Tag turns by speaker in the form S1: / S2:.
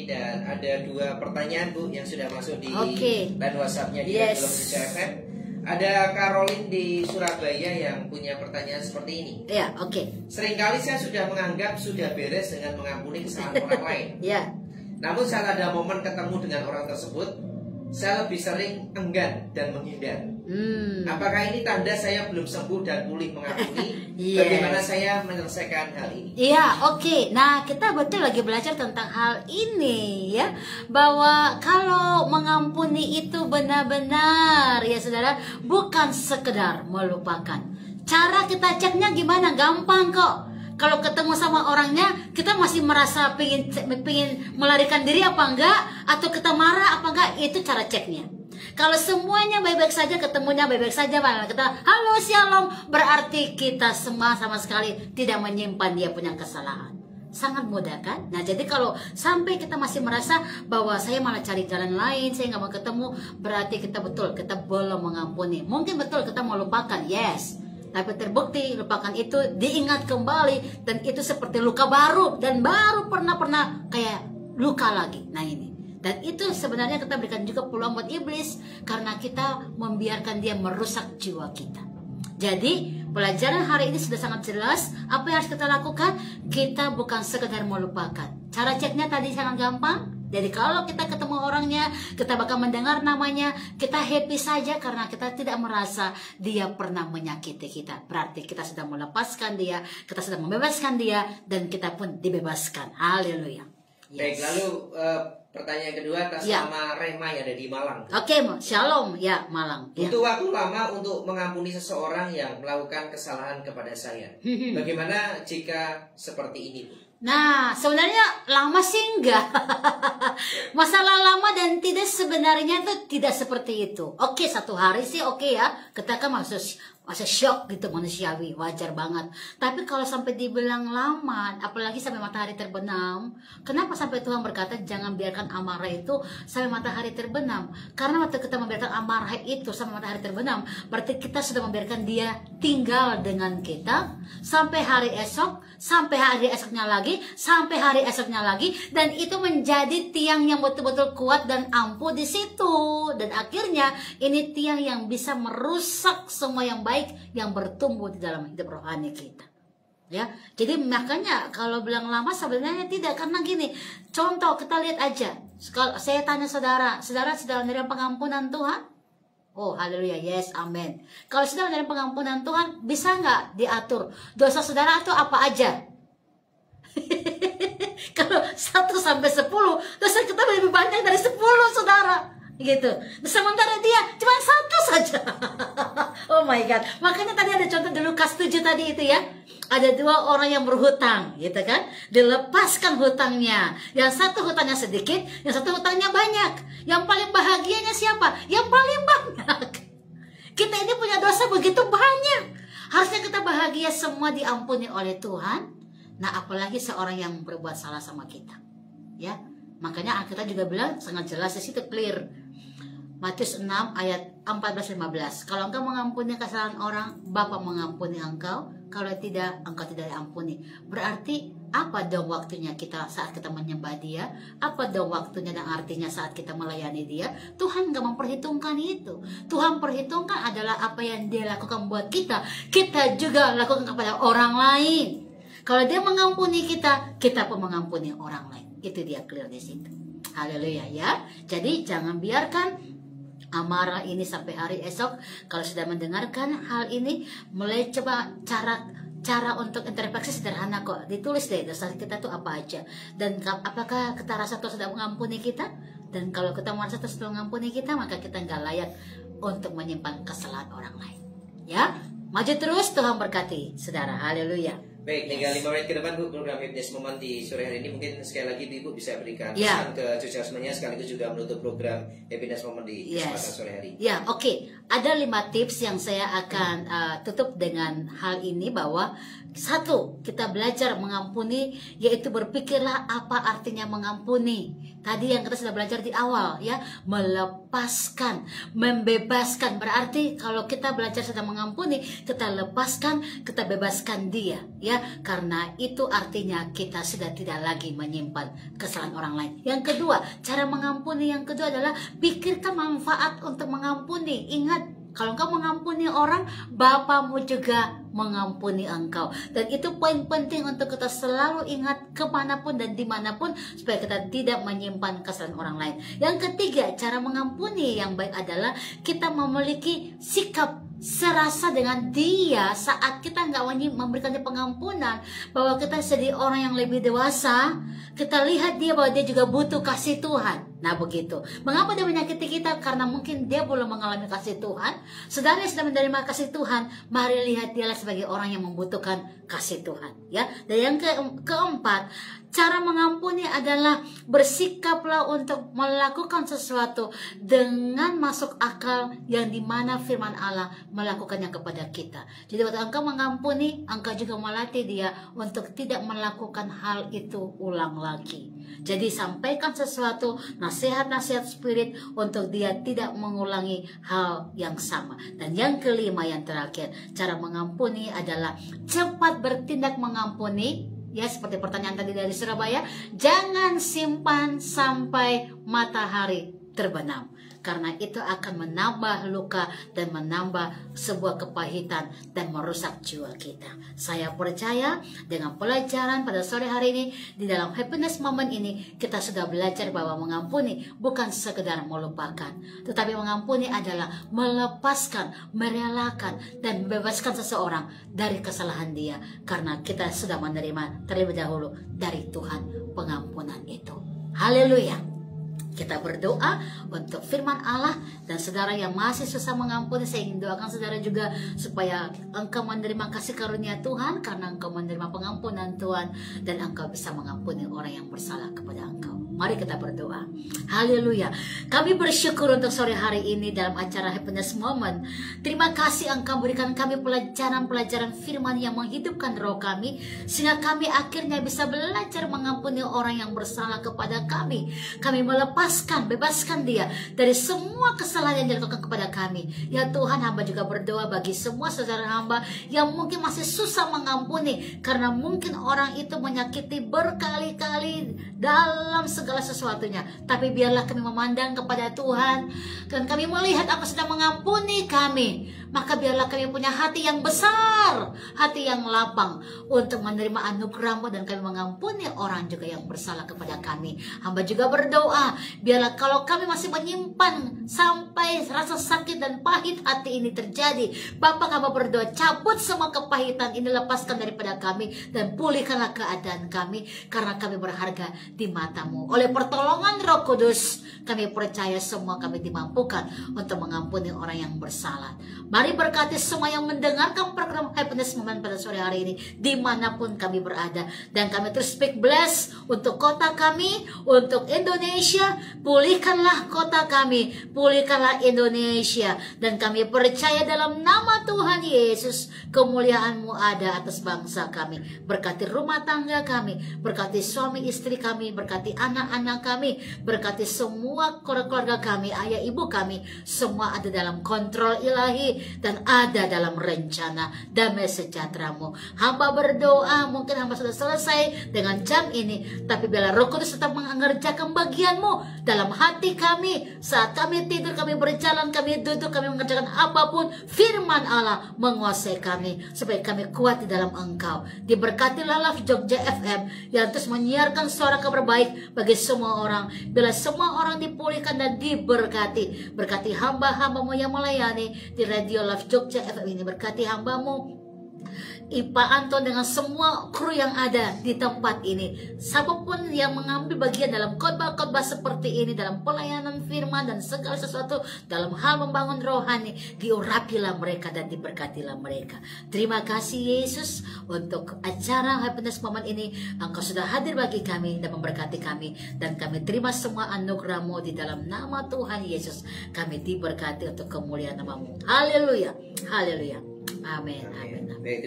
S1: dan ada 2 pertanyaan Bu yang sudah masuk di line WhatsApp-nya di
S2: Yes.
S1: FM. Ada Caroline di Surabaya yang punya pertanyaan seperti ini.
S2: Ya,
S1: Seringkali saya sudah menganggap sudah beres dengan mengampuni kesalahan orang lain.
S2: Ya.
S1: Namun saat ada momen ketemu dengan orang tersebut, saya lebih sering enggan dan menghindar. Apakah ini tanda saya belum sembuh dan pulih mengampuni?
S2: Yes.
S1: Bagaimana saya menyelesaikan hal ini?
S2: Iya, Nah, kita betul lagi belajar tentang hal ini ya, bahwa kalau mengampuni itu benar-benar ya saudara, bukan sekedar melupakan. Cara kita ceknya gimana? Gampang kok. Kalau ketemu sama orangnya, kita masih merasa pengen melarikan diri apa enggak, atau kita marah apa enggak, itu cara ceknya. Kalau semuanya baik-baik saja, ketemunya baik-baik saja, kita halo shalom, berarti kita semua sama sekali tidak menyimpan dia punya kesalahan. Sangat mudah kan? Nah, jadi kalau sampai kita masih merasa bahwa saya malah cari jalan lain, saya nggak mau ketemu, berarti kita belum mengampuni. Mungkin betul kita mau lupakan, yes. Tapi terbukti lupakan itu diingat kembali, dan itu seperti luka baru, dan baru pernah kayak luka lagi. Nah ini. Dan itu sebenarnya kita berikan juga peluang buat iblis, karena kita membiarkan dia merusak jiwa kita. Jadi pelajaran hari ini sudah sangat jelas. Apa yang harus kita lakukan? Kita bukan sekedar melupakan. Cara ceknya tadi sangat gampang. Jadi kalau kita ketemu orangnya, kita bakal mendengar namanya, kita happy saja karena kita tidak merasa dia pernah menyakiti kita. Berarti kita sudah melepaskan dia, kita sudah membebaskan dia, dan kita pun dibebaskan. Haleluya.
S1: Yes. Baik, lalu pertanyaan kedua atas nama Rema yang ada di Malang.
S2: Shalom ya Malang.
S1: Butuh waktu lama untuk mengampuni seseorang yang melakukan kesalahan kepada saya. Bagaimana jika seperti ini, Bu?
S2: Nah, sebenarnya lama sih enggak. Masalah lama dan tidak sebenarnya itu tidak seperti itu. 1 hari sih ya. Kita kan masih shock gitu, manusiawi, wajar banget. Tapi kalau sampai dibilang lama, apalagi sampai matahari terbenam, kenapa sampai Tuhan berkata jangan biarkan amarah itu sampai matahari terbenam? Karena waktu kita membiarkan amarah itu sampai matahari terbenam, berarti kita sudah membiarkan dia tinggal dengan kita sampai hari esok, sampai hari esoknya lagi, sampai hari esoknya lagi, dan itu menjadi tiang yang betul-betul kuat dan ampuh di situ. Dan akhirnya ini tiang yang bisa merusak semua yang baik yang bertumbuh di dalam hidup rohani kita. Ya, jadi makanya kalau bilang lama sebenarnya tidak, karena gini. Contoh kita lihat aja. Kalau saya tanya saudara sudah menerima pengampunan Tuhan? Oh, haleluya, yes, amin. Kalau sudah menerima pengampunan Tuhan, bisa nggak diatur dosa saudara itu apa aja? Kalau 1 sampai 10, dosa kita lebih banyak dari 10, saudara. Gitu. Sementara dia cuma 1 saja. Oh my God. Makanya tadi ada contoh di Lukas 7 tadi itu ya. Ada 2 orang yang berhutang, gitu kan? Dilepaskan hutangnya. Yang satu hutangnya sedikit, yang satu hutangnya banyak. Yang paling bahagianya siapa? Yang paling banyak. Kita ini punya dosa begitu banyak. Harusnya kita bahagia semua diampuni oleh Tuhan. Nah, apalagi seorang yang berbuat salah sama kita. Ya. Makanya Alkitab juga bilang sangat jelas di situ, clear. Matius 6 ayat 14-15. Kalau engkau mengampuni kesalahan orang, Bapa mengampuni engkau. Kalau tidak, engkau tidak diampuni. Berarti apa dong waktunya kita saat kita menyembah dia? Apa dong waktunya dan artinya saat kita melayani dia? Tuhan gak memperhitungkan itu. Tuhan perhitungkan adalah apa yang dia lakukan buat kita. Kita juga lakukan kepada orang lain. Kalau dia mengampuni kita, kita pun mengampuni orang lain. Itu dia clear di situ. Haleluya ya. Jadi jangan biarkan amarah ini sampai hari esok. Kalau sudah mendengarkan hal ini, mulai coba cara untuk introspeksi sederhana kok. Ditulis deh dosa kita tuh apa aja. Dan apakah kita rasa Tuhan sudah mengampuni kita? Dan kalau kita merasa Tuhan sudah mengampuni kita, maka kita nggak layak untuk menyimpan kesalahan orang lain. Ya, maju terus, Tuhan berkati, saudara. Haleluya.
S1: Baik, tinggal 5 menit ke depan Bu, program Happiness Moment di sore hari ini. Mungkin sekali lagi Ibu bisa berikan pesan ke cucu-cucunya sekaligus juga menutup program Happiness Moment di kesempatan sore hari.
S2: Ya, ada 5 tips yang saya akan tutup dengan hal ini, bahwa 1, kita belajar mengampuni, yaitu berpikirlah apa artinya mengampuni. Tadi yang kita sudah belajar di awal ya, melepaskan, membebaskan. Berarti kalau kita belajar sedang mengampuni, kita lepaskan, kita bebaskan dia ya. Karena itu artinya kita sudah tidak lagi menyimpan kesalahan orang lain. Yang kedua, cara mengampuni yang kedua adalah pikirkan manfaat untuk mengampuni. Ingat, kalau engkau mengampuni orang, Bapamu juga mengampuni engkau. Dan itu poin penting untuk kita selalu ingat kemanapun dan dimanapun, supaya kita tidak menyimpan kesalahan orang lain. Yang ketiga, cara mengampuni yang baik adalah kita memiliki sikap serasa dengan dia saat kita nggak memberikan dia pengampunan, bahwa kita jadi orang yang lebih dewasa. Kita lihat dia bahwa dia juga butuh kasih Tuhan. Nah begitu. Mengapa dia menyakiti kita? Karena mungkin dia belum mengalami kasih Tuhan. Saudara yang sudah menerima kasih Tuhan, mari lihat dia sebagai orang yang membutuhkan kasih Tuhan. Ya. Dan yang keempat, cara mengampuni adalah bersikaplah untuk melakukan sesuatu dengan masuk akal, yang dimana firman Allah melakukannya kepada kita. Jadi waktu engkau mengampuni, engkau juga melatih dia untuk tidak melakukan hal itu ulang lagi. Jadi sampaikan sesuatu, nasihat-nasihat spirit untuk dia tidak mengulangi hal yang sama. Dan yang kelima, yang terakhir, cara mengampuni adalah cepat bertindak mengampuni. Ya, seperti pertanyaan tadi dari Surabaya, jangan simpan sampai matahari terbenam, karena itu akan menambah luka dan menambah sebuah kepahitan dan merusak jiwa kita. Saya percaya dengan pelajaran pada sore hari ini, di dalam happiness moment ini, kita sudah belajar bahwa mengampuni bukan sekedar melupakan, tetapi mengampuni adalah melepaskan, merelakan, dan membebaskan seseorang dari kesalahan dia, karena kita sudah menerima terlebih dahulu dari Tuhan pengampunan itu. Haleluya. Kita berdoa untuk firman Allah. Dan saudara yang masih susah mengampuni, saya ingin doakan saudara juga supaya engkau menerima kasih karunia Tuhan, karena engkau menerima pengampunan Tuhan, dan engkau bisa mengampuni orang yang bersalah kepada engkau. Mari kita berdoa. Haleluya. Kami bersyukur untuk sore hari ini dalam acara Happiness Moment. Terima kasih engkau berikan kami pelajaran-pelajaran firman yang menghidupkan roh kami, sehingga kami akhirnya bisa belajar mengampuni orang yang bersalah kepada kami. Kami melepaskan, bebaskan dia dari semua kesalahan yang dilakukan kepada kami. Ya Tuhan, hamba juga berdoa bagi semua saudara hamba yang mungkin masih susah mengampuni, karena mungkin orang itu menyakiti berkali-kali dalam segala sesuatunya. Tapi biarlah kami memandang kepada Tuhan, dan kami melihat apa sedang mengampuni kami. Maka biarlah kami punya hati yang besar, hati yang lapang untuk menerima anugerah-Mu, dan kami mengampuni orang juga yang bersalah kepada kami. Hamba juga berdoa, biarlah kalau kami masih menyimpan sampai rasa sakit dan pahit hati ini terjadi, Bapa, hamba berdoa, cabut semua kepahitan ini, lepaskan daripada kami, dan pulihkanlah keadaan kami, karena kami berharga di mata-Mu. Oleh pertolongan Roh Kudus, kami percaya semua kami dimampukan untuk mengampuni orang yang bersalah. Mari berkati semua yang mendengarkan program Happiness Moment pada sore hari ini, dimanapun kami berada. Dan kami terus speak bless untuk kota kami, untuk Indonesia. Pulihkanlah kota kami, pulihkanlah Indonesia. Dan kami percaya dalam nama Tuhan Yesus, kemuliaan-Mu ada atas bangsa kami. Berkati rumah tangga kami, berkati suami istri kami, berkati anak-anak kami, berkati semua keluarga kami, ayah ibu kami, semua ada dalam kontrol ilahi dan ada dalam rencana damai sejahtera-Mu. Hamba berdoa, mungkin hamba sudah selesai dengan jam ini, tapi biarlah Roh Kudus tetap mengerjakan bagian-Mu dalam hati kami. Saat kami tidur, kami berjalan, kami duduk, kami mengerjakan apapun, firman Allah menguasai kami, supaya kami kuat di dalam Engkau. Diberkatilah Love Jogja FM yang terus menyiarkan suara kabar baik bagi semua orang. Bila semua orang dipulihkan dan diberkati. Berkati hamba-hamba-Mu yang melayani di Radio Love Jogja FM ini. Berkati hamba-Mu Ipa Anton dengan semua kru yang ada di tempat ini. Siapapun yang mengambil bagian dalam khotbah-khotbah seperti ini, dalam pelayanan firman dan segala sesuatu dalam hal membangun rohani, diurapilah mereka dan diberkatilah mereka. Terima kasih Yesus untuk acara Happiness Moment ini. Engkau sudah hadir bagi kami dan memberkati kami, dan kami terima semua anugerah-Mu di dalam nama Tuhan Yesus. Kami diberkati untuk kemuliaan nama-Mu. Haleluya, haleluya, amin, amin, amin.